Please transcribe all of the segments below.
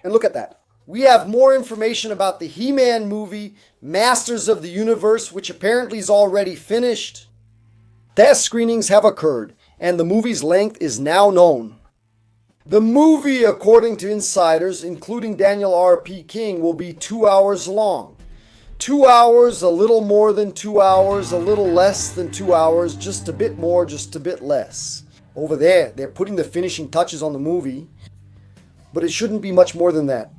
And look at that. We have more information about the He-Man movie, Masters of the Universe, which apparently is already finished. Test screenings have occurred, and the movie's length is now known. The movie, according to insiders, including Daniel R.P. King, will be 2 hours long. 2 hours, a little more than 2 hours, a little less than 2 hours, just a bit more, just a bit less. Over there, they're putting the finishing touches on the movie, but it shouldn't be much more than that.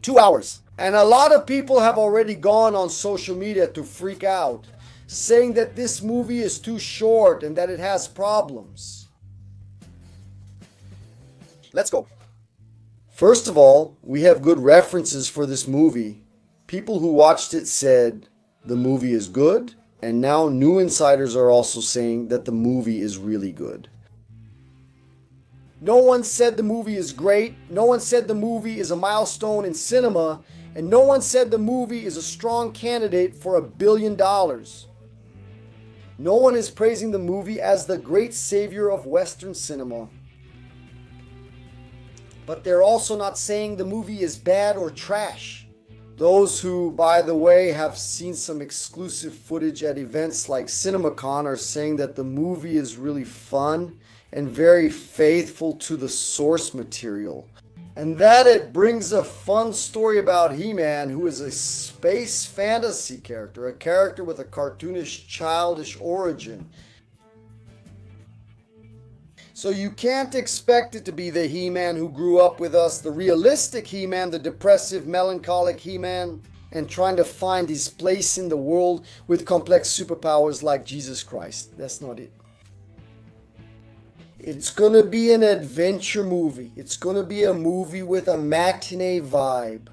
2 hours. And a lot of people have already gone on social media to freak out, saying that this movie is too short and that it has problems. Let's go. First of all, we have good references for this movie. People who watched it said the movie is good, and now new insiders are also saying that the movie is really good. No one said the movie is great, no one said the movie is a milestone in cinema, and no one said the movie is a strong candidate for $1 billion. No one is praising the movie as the great savior of Western cinema. But they're also not saying the movie is bad or trash. Those who, by the way, have seen some exclusive footage at events like CinemaCon are saying that the movie is really fun and very faithful to the source material. And that it brings a fun story about He-Man, who is a space fantasy character, a character with a cartoonish, childish origin. So you can't expect it to be the He-Man who grew up with us, the realistic He-Man, the depressive, melancholic He-Man, and trying to find his place in the world with complex superpowers like Jesus Christ. That's not it. It's going to be an adventure movie. It's going to be a movie with a matinee vibe.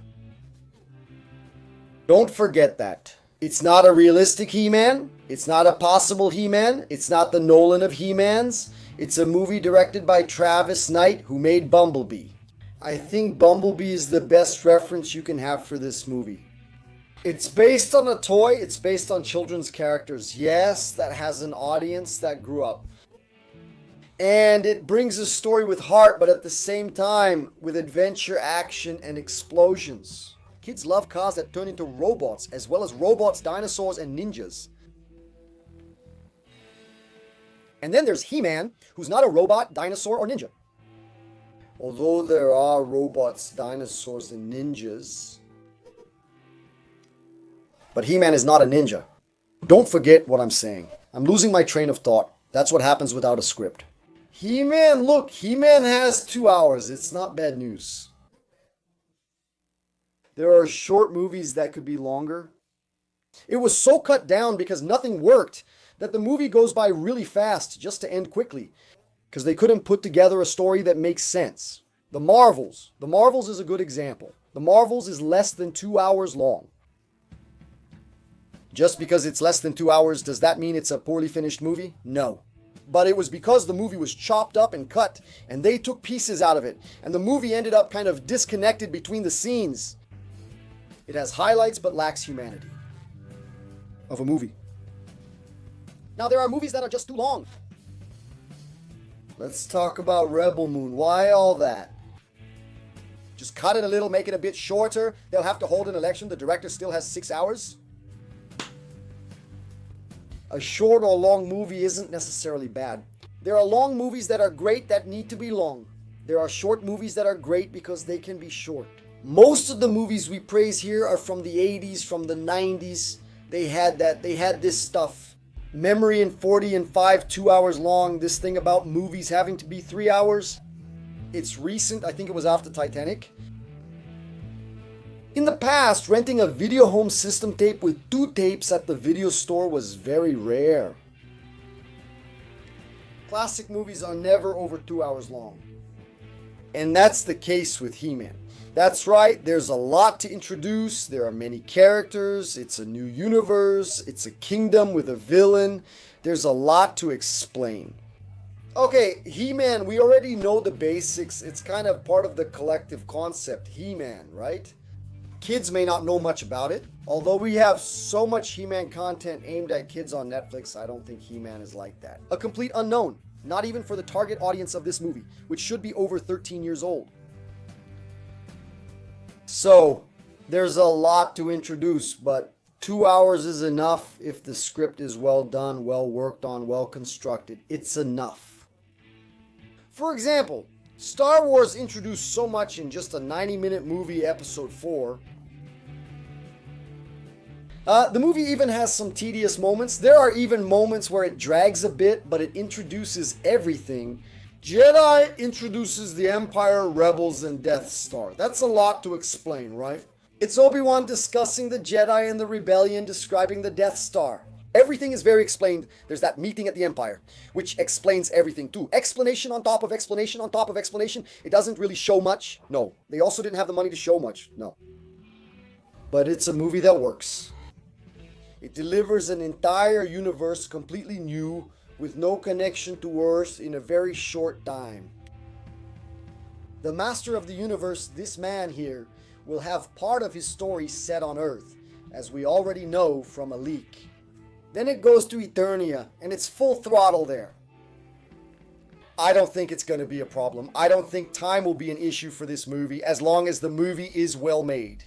Don't forget that. It's not a realistic He-Man. It's not a possible He-Man. It's not the Nolan of He-Mans. It's a movie directed by Travis Knight, who made Bumblebee. I think Bumblebee is the best reference you can have for this movie. It's based on a toy. It's based on children's characters. Yes, that has an audience that grew up. And it brings a story with heart, but at the same time with adventure, action, and explosions. Kids love cars that turn into robots, as well as robots, dinosaurs, and ninjas. And then there's He-Man, who's not a robot, dinosaur, or ninja. Although there are robots, dinosaurs, and ninjas. But He-Man is not a ninja. Don't forget what I'm saying. I'm losing my train of thought. That's what happens without a script. He-Man, look, He-Man has 2 hours. It's not bad news. There are short movies that could be longer. It was so cut down because nothing worked that the movie goes by really fast just to end quickly because they couldn't put together a story that makes sense. The Marvels is a good example. The Marvels is less than 2 hours long. Just because it's less than 2 hours, does that mean it's a poorly finished movie? No. But it was because the movie was chopped up and cut, and they took pieces out of it, and the movie ended up kind of disconnected between the scenes. It has highlights but lacks humanity of a movie. Now there are movies that are just too long. Let's talk about Rebel Moon. Why all that? Just cut it a little, make it a bit shorter. They'll have to hold an election. The director still has 6 hours. A short or long movie isn't necessarily bad. There are long movies that are great that need to be long. There are short movies that are great because they can be short. Most of the movies we praise here are from the 80s, from the 90s. They had this stuff. Memory in 40 and 5, 2 hours long. This thing about movies having to be 3 hours. It's recent. I think it was after Titanic. In the past, renting a video home system tape with 2 tapes at the video store was very rare. Classic movies are never over 2 hours long. And that's the case with He-Man. That's right, there's a lot to introduce, there are many characters, it's a new universe, it's a kingdom with a villain, there's a lot to explain. Okay, He-Man, we already know the basics, it's kind of part of the collective concept, He-Man, right? Kids may not know much about it. Although we have so much He-Man content aimed at kids on Netflix, I don't think He-Man is like that. A complete unknown, not even for the target audience of this movie, which should be over 13 years old. So, there's a lot to introduce, but 2 hours is enough if the script is well done, well worked on, well constructed. It's enough. For example, Star Wars introduced so much in just a 90-minute movie, episode 4. The movie even has some tedious moments. There are even moments where it drags a bit, but it introduces everything. Jedi introduces the Empire, Rebels, and Death Star. That's a lot to explain, right? It's Obi-Wan discussing the Jedi and the Rebellion, describing the Death Star. Everything is very explained. There's that meeting at the Empire, which explains everything too. Explanation on top of explanation on top of explanation. It doesn't really show much. No. They also didn't have the money to show much. No. But it's a movie that works. It delivers an entire universe completely new, with no connection to Earth in a very short time. The master of the universe, this man here, will have part of his story set on Earth, as we already know from a leak. Then it goes to Eternia, and it's full throttle there. I don't think it's going to be a problem. I don't think time will be an issue for this movie, as long as the movie is well made.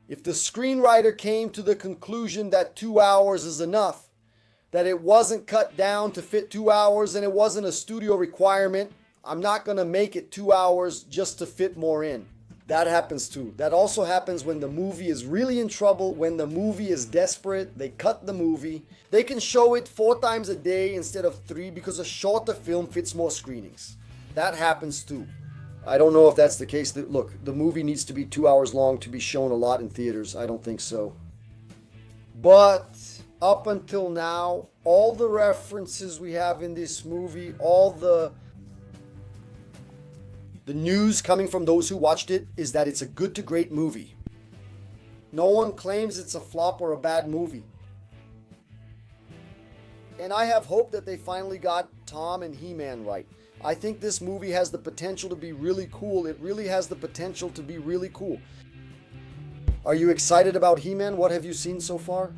If the screenwriter came to the conclusion that 2 hours is enough, that it wasn't cut down to fit 2 hours and it wasn't a studio requirement, I'm not going to make it 2 hours just to fit more in. That happens too. That also happens when the movie is really in trouble, when the movie is desperate, they cut the movie. They can show it 4 times a day instead of 3 because a shorter film fits more screenings. That happens too. I don't know if that's the case. Look, the movie needs to be 2 hours long to be shown a lot in theaters. I don't think so. But up until now, all the references we have in this movie, all the news coming from those who watched it is that it's a good to great movie. No one claims it's a flop or a bad movie. And I have hope that they finally got Tom and He-Man right. I think this movie has the potential to be really cool. It really has the potential to be really cool. Are you excited about He-Man? What have you seen so far?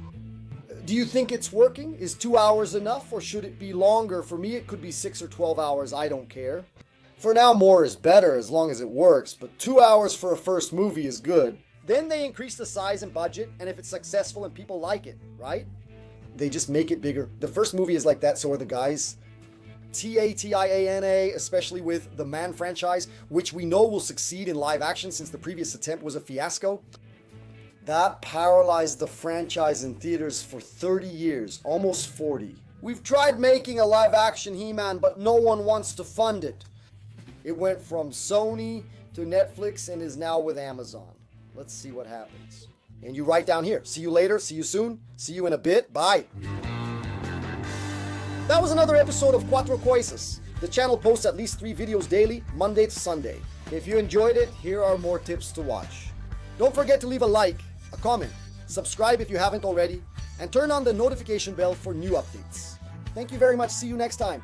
Do you think it's working? Is 2 hours enough, or should it be longer? For me, it could be 6 or 12 hours. I don't care. For now, more is better as long as it works, but 2 hours for a first movie is good. Then they increase the size and budget, and if it's successful and people like it, right? They just make it bigger. The first movie is like that, so are the guys. T-A-T-I-A-N-A, especially with the Man franchise, which we know will succeed in live action since the previous attempt was a fiasco. That paralyzed the franchise in theaters for 30 years, almost 40. We've tried making a live action He-Man, but no one wants to fund it. It went from Sony to Netflix and is now with Amazon. Let's see what happens. And you write down here. See you later. See you soon. See you in a bit. Bye. That was another episode of Cuatro Coices. The channel posts at least 3 videos daily, Monday to Sunday. If you enjoyed it, here are more tips to watch. Don't forget to leave a like, a comment, subscribe if you haven't already, and turn on the notification bell for new updates. Thank you very much. See you next time.